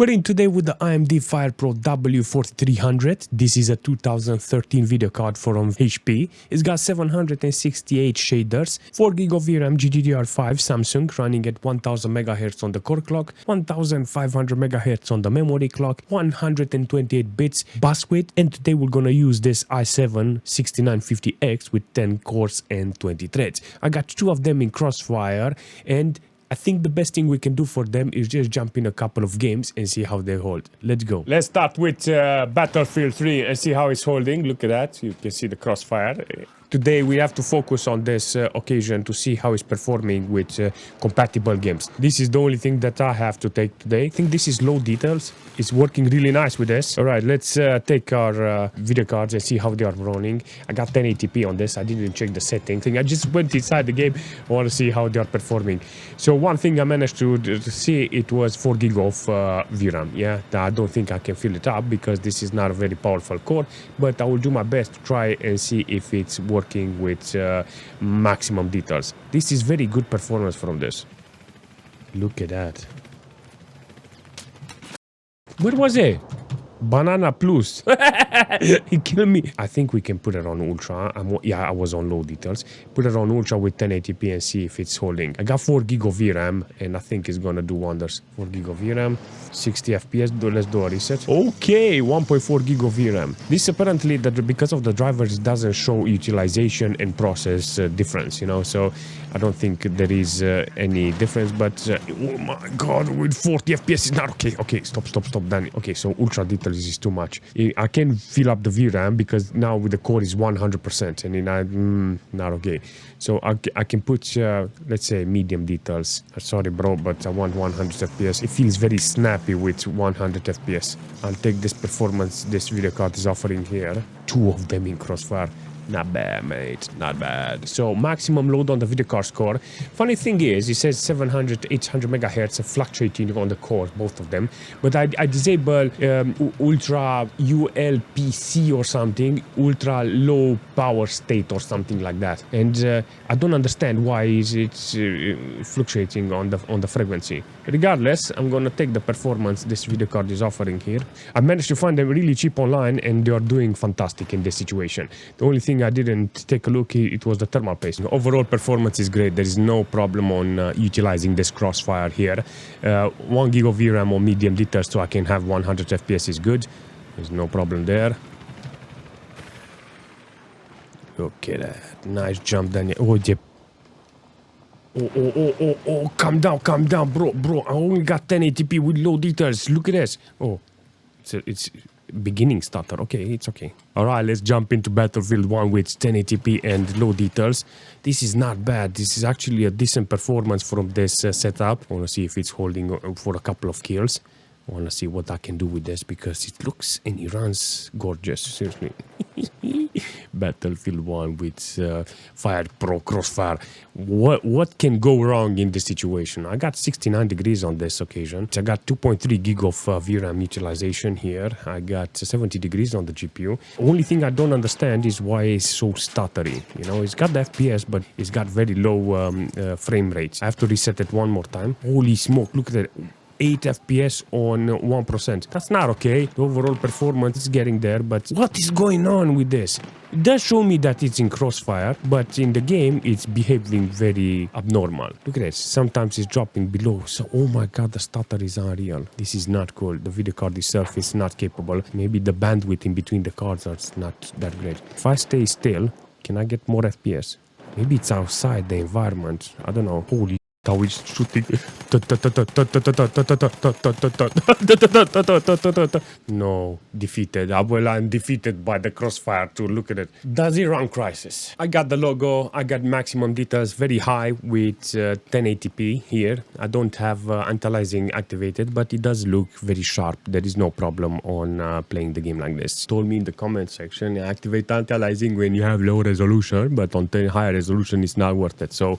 We're in today with the AMD FirePro W4300. This is a 2013 video card from HP. It's got 768 shaders, 4GB of VRAM, GDDR5 Samsung running at 1000 MHz on the core clock, 1500 MHz on the memory clock, 128 bits bus width, and today we're gonna use this i7-6950X with 10 cores and 20 threads. I got two of them in Crossfire, and I think the best thing we can do for them is just jump in a couple of games and see how they hold. Let's go. Let's start with Battlefield 3 and see how it's holding. Look at that. You can see the Crossfire. Today we have to focus on this occasion to see how it's performing with compatible games. This is the only thing that I have to take today. I think this is low details. It's working really nice with this. All right, let's take our video cards and see how they are running. I got 1080p on this. I didn't check the setting thing. I just went inside the game. I want to see how they are performing. So one thing I managed to see, it was 4GB of VRAM. Yeah, I don't think I can fill it up because this is not a very powerful core, but I will do my best to try and see if it's working with maximum details. This is very good performance from this. Look at that. What was it? Banana Plus. He killed me. I think we can put it on ultra. Yeah, I was on low details. Put it on ultra with 1080p and see if it's holding. I got 4GB of VRAM and I think it's gonna do wonders. 4GB of VRAM, 60 FPS. Let's do a reset. Okay, 1.4GB of VRAM. This apparently, because of the drivers, doesn't show utilization and process difference, you know, so I don't think there is any difference, but oh my god, with 40 FPS is not okay. Okay, stop, Danny. Okay, so ultra details is too much. I can fill up the VRAM because now with the core is 100% and not okay. So I can put, let's say, medium details. Sorry, bro, but I want 100 FPS. It feels very snappy with 100 FPS. I'll take this performance this video card is offering here. Two of them in Crossfire. Not bad, mate. Not bad. So maximum load on the video card score. Funny thing is, it says 700, 800 megahertz fluctuating on the core, both of them. But I disable ultra ULPC or something, ultra low power state or something like that. And I don't understand why it's fluctuating on the frequency. Regardless, I'm gonna take the performance this video card is offering here. I managed to find them really cheap online, and they are doing fantastic in this situation. The only thing I didn't take a look, it was the thermal paste. Overall performance is great. There is no problem on utilizing this Crossfire here. 1GB of VRAM or medium details so I can have 100 FPS is good. There's no problem there. Look at that. Nice jump, Daniel. Oh, yeah. Oh, calm down, bro. I only got 1080p with low details. Look at this. Oh, it's beginning stutter. Okay, it's okay. All right, let's jump into Battlefield 1 with 1080p and low details. This is not bad. This is actually a decent performance from this setup. I want to see if it's holding for a couple of kills. I want to see what I can do with this because it looks and it runs gorgeous. Seriously. Battlefield 1 with FirePro Crossfire. What can go wrong in this situation? I got 69 degrees on this occasion. I got 2.3GB of VRAM utilization here. I got 70 degrees on the GPU. Only thing I don't understand is why it's so stuttery. You know, it's got the FPS, but it's got very low frame rates. I have to reset it one more time. Holy smoke, look at that. 8 FPS on 1%. That's not okay. The overall performance is getting there, but what is going on with this? It does show me that it's in Crossfire, but in the game, it's behaving very abnormal. Look at this. Sometimes it's dropping below. So, oh my god, the stutter is unreal. This is not cool. The video card itself is not capable. Maybe the bandwidth in between the cards is not that great. If I stay still, can I get more FPS? Maybe it's outside the environment. I don't know. Holy how it's shooting. No, defeated. Well, I'm defeated by the Crossfire too. Look at it. Does it run Crysis? I got the logo. I got maximum details very high with 1080p here. I don't have anti-aliasing activated, but it does look very sharp. There is no problem on playing the game like this. Told me in the comment section, activate anti-aliasing when you have low resolution, but on higher resolution it's not worth it. So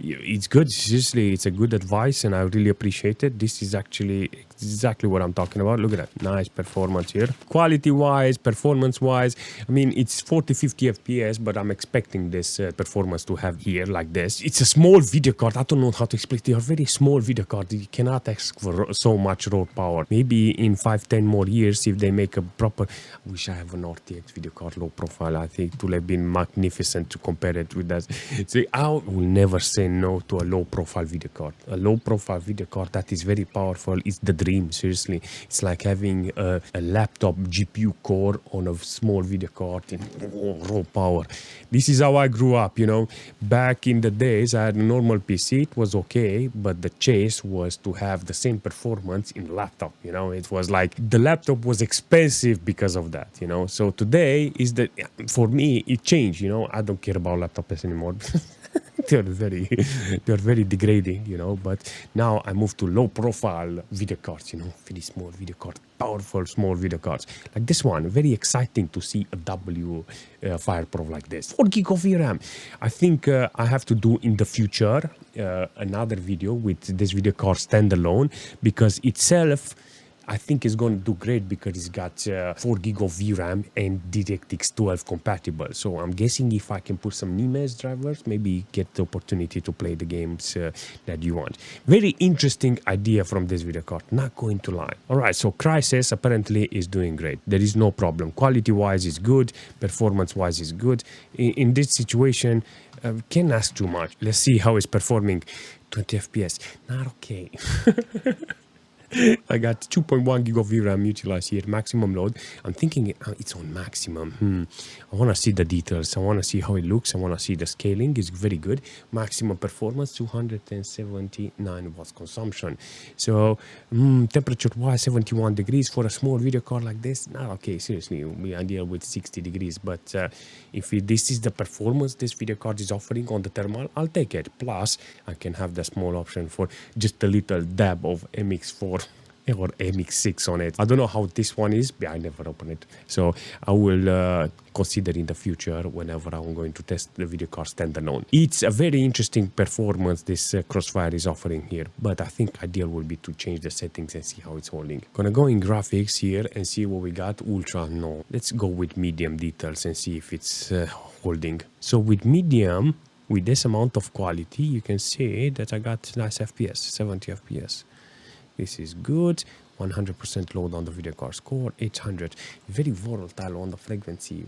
It's good. Seriously, it's a good advice, and I really appreciate it. This is actually exactly what I'm talking about. Look at that. Nice performance here. Quality-wise, performance-wise, I mean, it's 40-50 FPS, but I'm expecting this performance to have here like this. It's a small video card. I don't know how to explain it. They're very small video card. You cannot ask for so much raw power. Maybe in 5-10 more years, if they make a proper... I wish I have an RTX video card, low profile. I think it would have been magnificent to compare it with that. See, I will never say no to a low profile video card. A low profile video card that is very powerful is the dream. Seriously, it's like having a laptop GPU core on a small video card in raw power. This is how I grew up, you know. Back in the days, I had a normal PC. It was okay, but the chase was to have the same performance in laptop, you know. It was like the laptop was expensive because of that, you know. So today is that, for me, it changed, you know. I don't care about laptops anymore. they're very degrading, you know. But now I moved to low profile video cards, you know, very small video card, powerful small video cards like this one. Very exciting to see a FirePro like this. 4 gig of VRAM. I think I have to do in the future another video with this video card standalone, because itself I think it's going to do great because it's got 4 gig of VRAM and DirectX 12 compatible. So I'm guessing if I can put some Nemes drivers, maybe get the opportunity to play the games that you want. Very interesting idea from this video card, not going to lie. All right, so Crysis apparently is doing great. There is no problem. Quality-wise is good. Performance-wise is good. In this situation, can't ask too much. Let's see how it's performing. 20 FPS. Not okay. I got 2.1 gig of VRAM utilized here, maximum load. I'm thinking it's on maximum. I want to see the details. I want to see how it looks. I want to see the scaling. It's very good. Maximum performance, 279 watts consumption. So temperature-wise, 71 degrees for a small video card like this. Not okay, seriously. It would be ideal with 60 degrees. But if this is the performance this video card is offering on the thermal, I'll take it. Plus, I can have the small option for just a little dab of MX4 or MX6 on it. I don't know how this one is, but I never open it. So I will consider in the future whenever I'm going to test the video card standalone. It's a very interesting performance this Crossfire is offering here, but I think ideal would be to change the settings and see how it's holding. Gonna go in graphics here and see what we got. Ultra, no. Let's go with medium details and see if it's holding. So with medium, with this amount of quality, you can see that I got nice FPS, 70 FPS. This is good. 100% load on the video card score. 800. Very volatile on the frequency.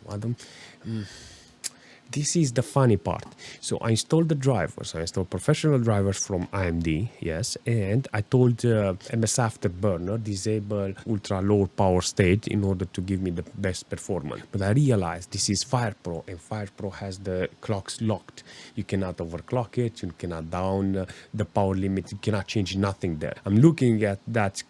This is the funny part. So I installed the drivers. I installed professional drivers from AMD, yes, and I told MS Afterburner disable ultra low power state in order to give me the best performance. But I realized this is FirePro, and FirePro has the clocks locked. You cannot overclock it. You cannot down the power limit. You cannot change nothing there. I'm looking at that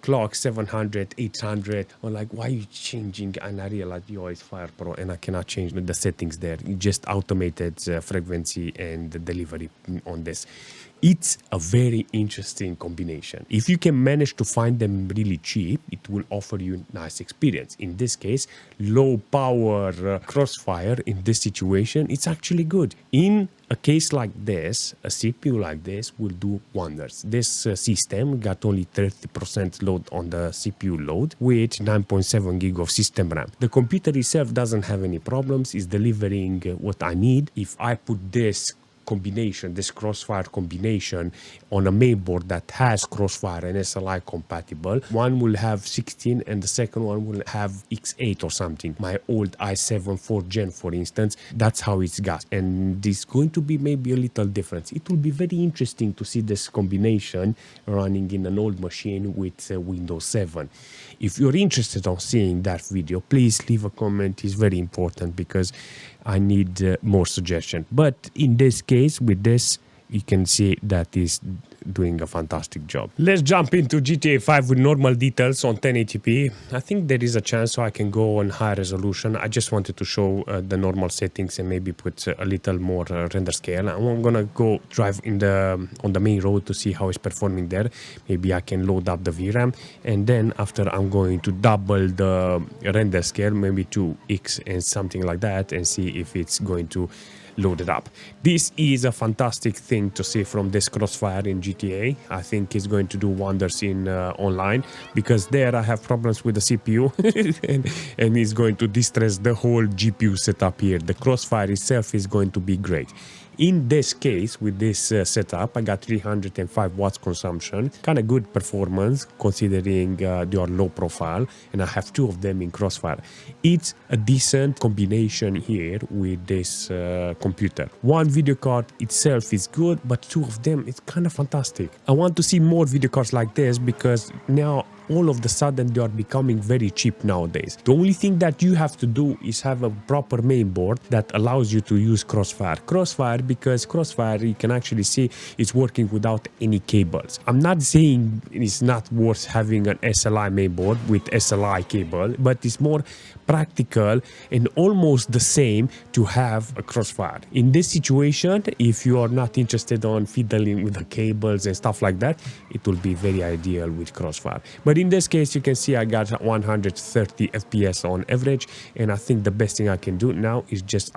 clock 700, 800. I'm like, why are you changing? And I realized, yo, it's FirePro, and I cannot change the settings there. Just automated frequency and the delivery on this. It's a very interesting combination. If you can manage to find them really cheap, it will offer you a nice experience. In this case, low power Crossfire in this situation, it's actually good. In a case like this, a CPU like this will do wonders. This system got only 30% load on the CPU load with 9.7 gig of system RAM. The computer itself doesn't have any problems. It's delivering what I need. If I put this combination, this Crossfire combination on a mainboard that has Crossfire and SLI compatible, one will have 16 and the second one will have X8 or something. My old i7 4th gen, for instance, that's how it's got. And this is going to be maybe a little difference. It will be very interesting to see this combination running in an old machine with Windows 7. If you're interested on seeing that video, please leave a comment. It's very important because I need more suggestions. But in this case, with this, you can see that is doing a fantastic job. Let's jump into GTA 5 with normal details on 1080p. I think there is a chance so I can go on high resolution. I just wanted to show the normal settings and maybe put a little more render scale. I'm gonna go drive in on the main road to see how it's performing there. Maybe I can load up the VRAM, and then after I'm going to double the render scale, maybe 2x and something like that, and see if it's going to loaded up. This is a fantastic thing to see from this Crossfire in GTA. I think it's going to do wonders in online, because there I have problems with the CPU and it's going to distress the whole GPU setup here. The Crossfire itself is going to be great. In this case, with this setup, I got 305 watts consumption, kind of good performance considering your low profile, and I have two of them in Crossfire. It's a decent combination here with this computer. One video card itself is good, but two of them, it's kind of fantastic. I want to see more video cards like this, because now all of the sudden they are becoming very cheap nowadays. The only thing that you have to do is have a proper main board that allows you to use Crossfire. Because Crossfire, you can actually see it's working without any cables. I'm not saying it's not worth having an SLI main board with SLI cable, but it's more practical and almost the same to have a Crossfire. In this situation, if you are not interested on fiddling with the cables and stuff like that, it will be very ideal with Crossfire. But in this case, you can see I got 130 FPS on average, and I think the best thing I can do now is just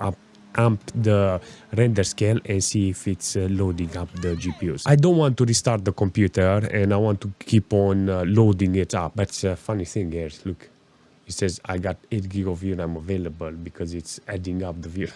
amp the render scale and see if it's loading up the GPUs. I don't want to restart the computer, and I want to keep on loading it up. But funny thing here, look, it says I got 8 gig of VRAM available because it's adding up the VRAM.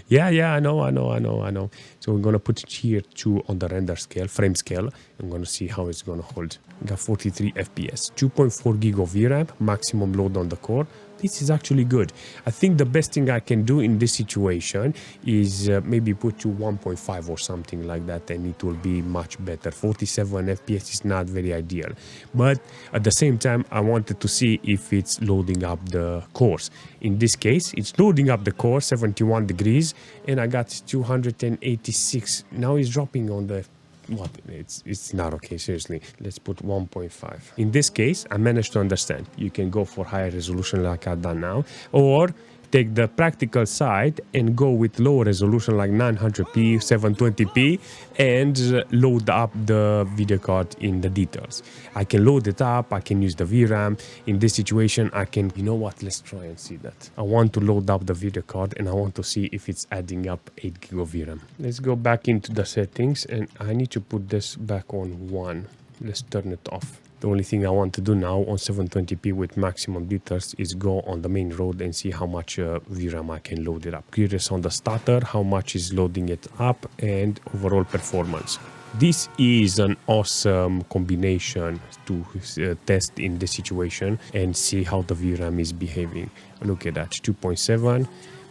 Yeah, I know. So we're gonna put it here too on the render scale, frame scale. I'm gonna see how it's gonna hold. Got 43 FPS, 2.4 gig of VRAM, maximum load on the core. This is actually good. I think the best thing I can do in this situation is maybe put to 1.5 or something like that, and it will be much better. 47 FPS is not very ideal, but at the same time I wanted to see if it's loading up the cores. In this case, it's loading up the core, 71 degrees, and I got 286. Now it's dropping on the what? It's not okay, seriously. Let's put 1.5. In this case, I managed to understand. You can go for higher resolution like I've done now, or take the practical side and go with low resolution like 900p, 720p, and load up the video card in the details. I can load it up, I can use the VRAM. In this situation, I can, you know what, let's try and see that. I want to load up the video card and I want to see if it's adding up 8 gig of VRAM. Let's go back into the settings, and I need to put this back on 1. Let's turn it off. The only thing I want to do now on 720p with maximum details is go on the main road and see how much VRAM I can load it up. Curious on the starter, how much is loading it up, and overall performance. This is an awesome combination to test in this situation and see how the VRAM is behaving. Look at that, 2.7.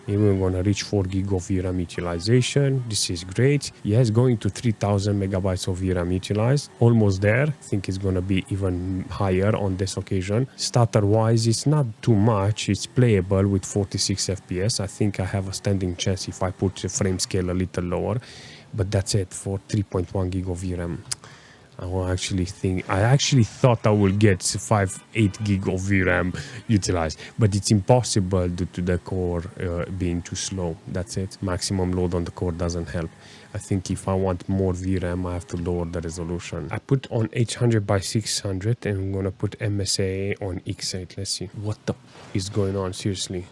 Maybe we're going to reach 4 gig of VRAM utilization. This is great. Yes, going to 3000 megabytes of VRAM utilized. Almost there. I think it's going to be even higher on this occasion. Starter wise, it's not too much. It's playable with 46 FPS. I think I have a standing chance if I put the frame scale a little lower. But that's it for 3.1 gig of VRAM. I actually thought I would get 8 gig of VRAM utilized, but it's impossible due to the core being too slow. That's it. Maximum load on the core doesn't help. I think if I want more VRAM, I have to lower the resolution. I put on 800 by 600, and I'm gonna put MSA on X8. Let's see what the is going on. Seriously.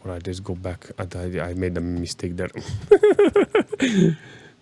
All right, let's go back. I made a mistake there.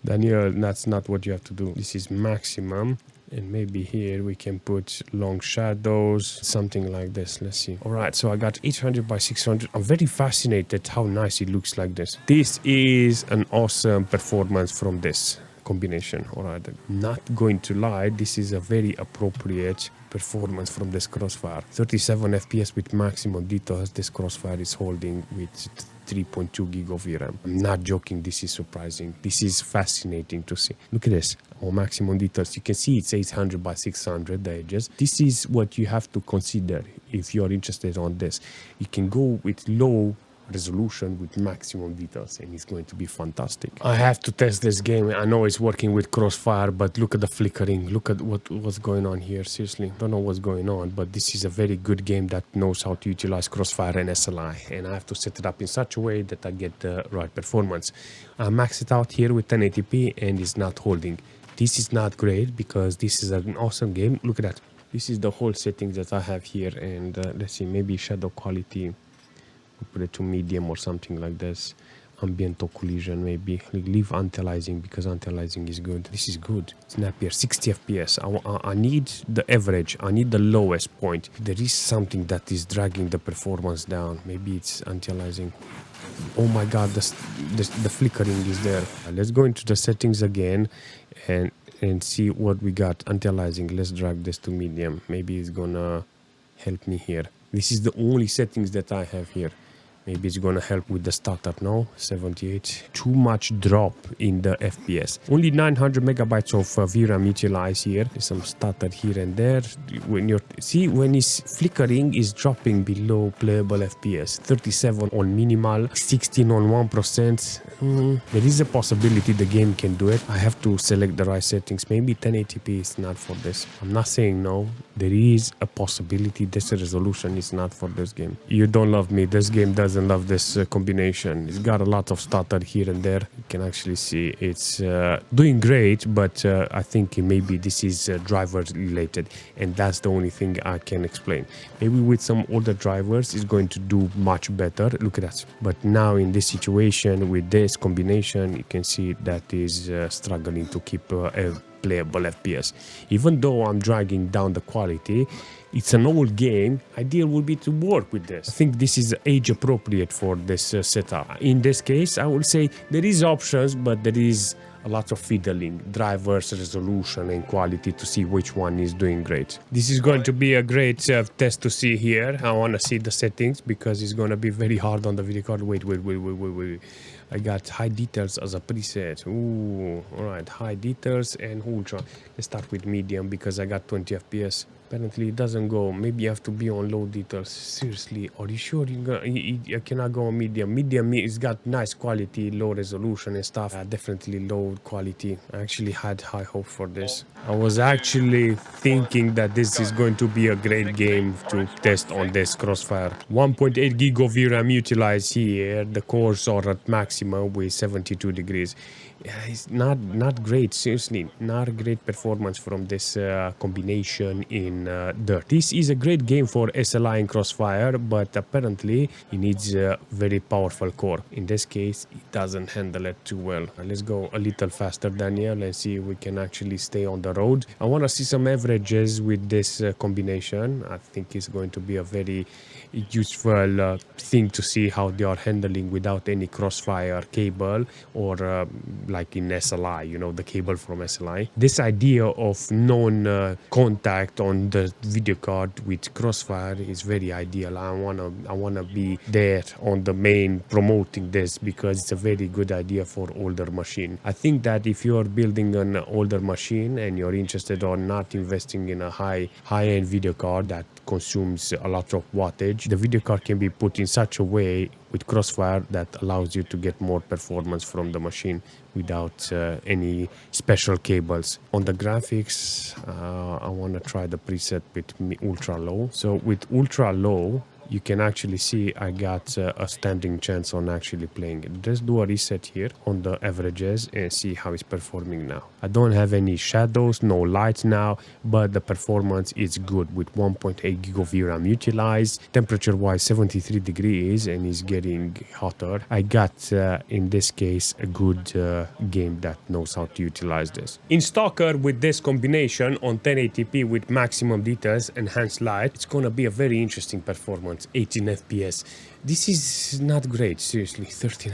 Daniel, that's not what you have to do. This is maximum, and maybe here we can put long shadows, something like this. Let's see. All right, so I got 800 by 600. I'm very fascinated how nice it looks like this. This is an awesome performance from this combination. All right, not going to lie, this is a very appropriate performance from this Crossfire. 37 FPS with maximum details. This Crossfire is holding with 3.2 gig of VRAM. I'm not joking, this is surprising. This is fascinating to see. Look at this, on maximum details. You can see it's 800 by 600, the edges. This is what you have to consider if you're interested on this. You can go with low resolution with maximum details, and it's going to be fantastic. I have to test this game. I know it's working with Crossfire, but look at the flickering. Look at what's going on here. Seriously, don't know what's going on, but this is a very good game that knows how to utilize Crossfire and SLI, and I have to set it up in such a way that I get the right performance. I max it out here with 1080p, and it's not holding. This is not great because this is an awesome game. Look at that. This is the whole settings that I have here, and let's see, maybe shadow quality. Put it to medium or something like this. ambient occlusion maybe. Leave anti-aliasing because anti-aliasing is good. This is good. Snappier, 60 FPS. I need the average. I need the lowest point. There is something that is dragging the performance down. Maybe it's anti-aliasing. Oh my god, the flickering is there. Let's go into the settings again and see what we got. Anti-aliasing. Let's drag this to medium. Maybe it's gonna help me here. This is the only settings that I have here. Maybe it's gonna help with the stutter. No, 78. Too much drop in the FPS. Only 900 megabytes of VRAM utilized here. There's some stutter here and there. When it's flickering, is dropping below playable FPS. 37 on minimal, 16 on 1%. There is a possibility the game can do it. I have to select the right settings. Maybe 1080p is not for this. I'm not saying no. There is a possibility this resolution is not for this game. You don't love me. This game doesn't love this combination. It's got a lot of stutter here and there. You can actually see it's doing great, but I think maybe this is driver related, and that's the only thing I can explain. Maybe with some older drivers it's going to do much better. Look at that. But now in this situation with this combination, you can see that is struggling to keep a playable FPS. Even though I'm dragging down the quality, it's an old game. Ideal would be to work with this. I think this is age appropriate for this setup. In this case, I would say there is options, but there is a lot of fiddling, drivers, resolution and quality to see which one is doing great. This is going to be a great test to see here. I want to see the settings because it's going to be very hard on the video card. Wait. I got high details as a preset. Ooh, all right, high details and ultra. Let's start with medium because I got 20 FPS. Apparently it doesn't go. Maybe you have to be on low details. Seriously, are you sure you cannot go on medium? Medium is got nice quality, low resolution and stuff. Definitely low quality. I actually had high hope for this. I was actually thinking that this is going to be a great game to test on this Crossfire. 1.8 gig of VRAM utilized here. The cores are at maximum with 72 degrees. Yeah, it's not great, seriously. Not a great performance from this combination in Dirt. This is a great game for SLI and Crossfire, but apparently it needs a very powerful core. In this case, it doesn't handle it too well. Let's go a little faster, Daniel, and see if we can actually stay on the road. I want to see some averages with this combination. I think it's going to be a very useful thing to see how they are handling without any Crossfire cable or like in SLI, you know, the cable from SLI. This idea of non-contact on the video card with Crossfire is very ideal. I wanna be there on the main promoting this because it's a very good idea for older machine. I think that if you're building an older machine and you're interested or not investing in a high-end video card that consumes a lot of wattage, the video card can be put in such a way with Crossfire that allows you to get more performance from the machine without any special cables. On the graphics, I want to try the preset with ultra low. So with ultra low, you can actually see I got a standing chance on actually playing it. Let's do a reset here on the averages and see how it's performing now. I don't have any shadows, no lights now, but the performance is good with 1.8 gig of VRAM utilized. Temperature wise 73 degrees and is getting hotter. I got in this case a good game that knows how to utilize this. In S.T.A.L.K.E.R with this combination on 1080p with maximum details, enhanced light, it's gonna be a very interesting performance. 18 FPS. This is not great, seriously. 13.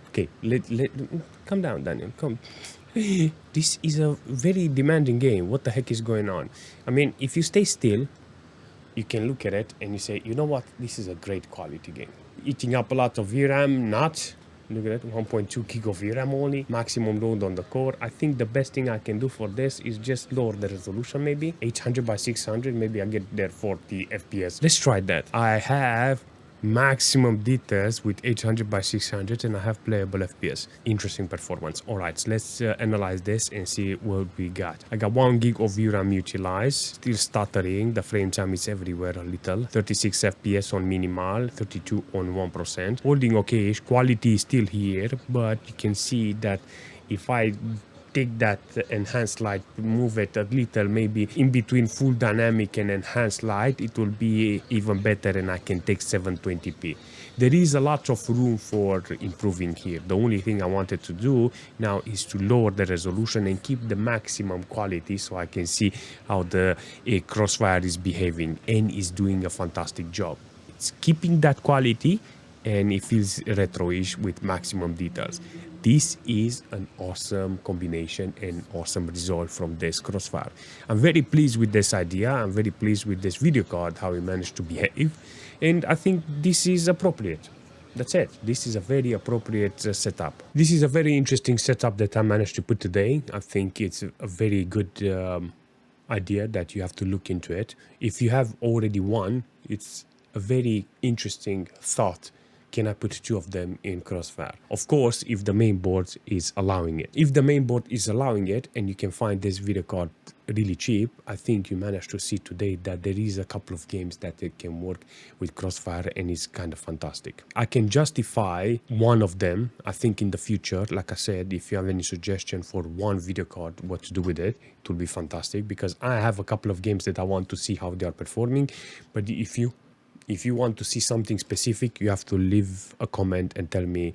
Okay, calm down, Daniel. Come. This is a very demanding game. What the heck is going on? I mean, if you stay still, you can look at it and you say, you know what? This is a great quality game. Eating up a lot of VRAM, not. Look at it, 1.2 gig of VRAM only, maximum load on the core. I think the best thing I can do for this is just lower the resolution maybe. 800 by 600, maybe I get there 40 FPS. Let's try that. I have maximum details with 800 by 600 and I have playable FPS. Interesting performance. All right, so let's analyze this and see what we got. I got 1 gig of VRAM utilized, still stuttering. The frame time is everywhere a little. 36 FPS on minimal, 32 on 1%. Holding okay-ish. Quality is still here, but you can see that if I take that enhanced light, move it a little, maybe in between full dynamic and enhanced light, it will be even better, and I can take 720p. There is a lot of room for improving here. The only thing I wanted to do now is to lower the resolution and keep the maximum quality so I can see how the Crossfire is behaving, and is doing a fantastic job. It's keeping that quality and it feels retro-ish with maximum details. This is an awesome combination and awesome result from this Crossfire. I'm very pleased with this idea. I'm very pleased with this video card, how it managed to behave. And I think this is appropriate. That's it. This is a very appropriate setup. This is a very interesting setup that I managed to put today. I think it's a very good idea that you have to look into it. If you have already one, it's a very interesting thought. Can I put two of them in Crossfire? Of course, if the main board is allowing it. If the main board is allowing it and you can find this video card really cheap, I think you managed to see today that there is a couple of games that it can work with Crossfire and it's kind of fantastic. I can justify one of them. I think in the future, like I said, if you have any suggestion for one video card, what to do with it, it will be fantastic, because I have a couple of games that I want to see how they are performing. But if you want to see something specific, you have to leave a comment and tell me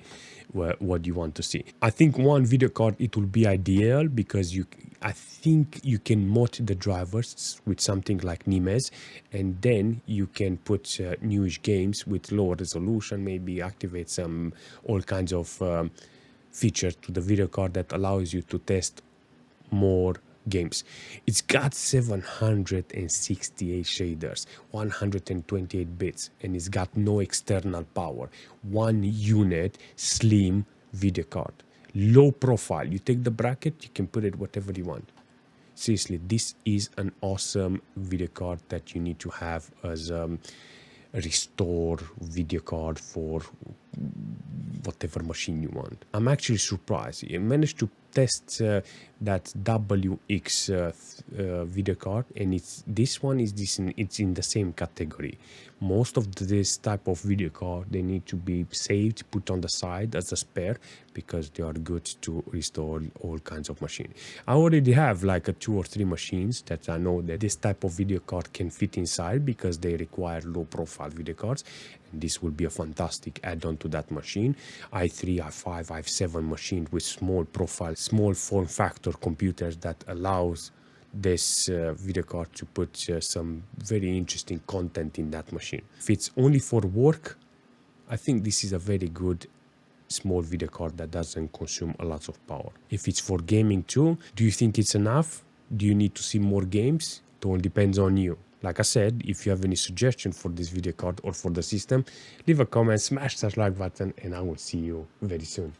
what you want to see. I think one video card, it will be ideal, because I think you can mod the drivers with something like Nimes, and then you can put newish games with lower resolution, maybe activate some all kinds of features to the video card that allows you to test more games. It's got 768 shaders, 128 bits, and it's got no external power. One unit, slim video card, low profile. You take the bracket, you can put it whatever you want. Seriously, this is an awesome video card that you need to have as a restore video card for whatever machine you want. I'm actually surprised. I managed to test that WX video card, and this one is it's in the same category. Most of this type of video card, they need to be saved, put on the side as a spare, because they are good to restore all kinds of machines. I already have like 2 or 3 machines that I know that this type of video card can fit inside, because they require low profile video cards, and this will be a fantastic add-on to that machine. i3, i5, i7 machine with small profile, small form factor computers that allows this video card to put some very interesting content in that machine. If it's only for work, I think this is a very good small video card that doesn't consume a lot of power. If it's for gaming too, do you think it's enough? Do you need to see more games? It all depends on you. Like I said, if you have any suggestion for this video card or for the system, leave a comment, smash that like button, and I will see you very soon.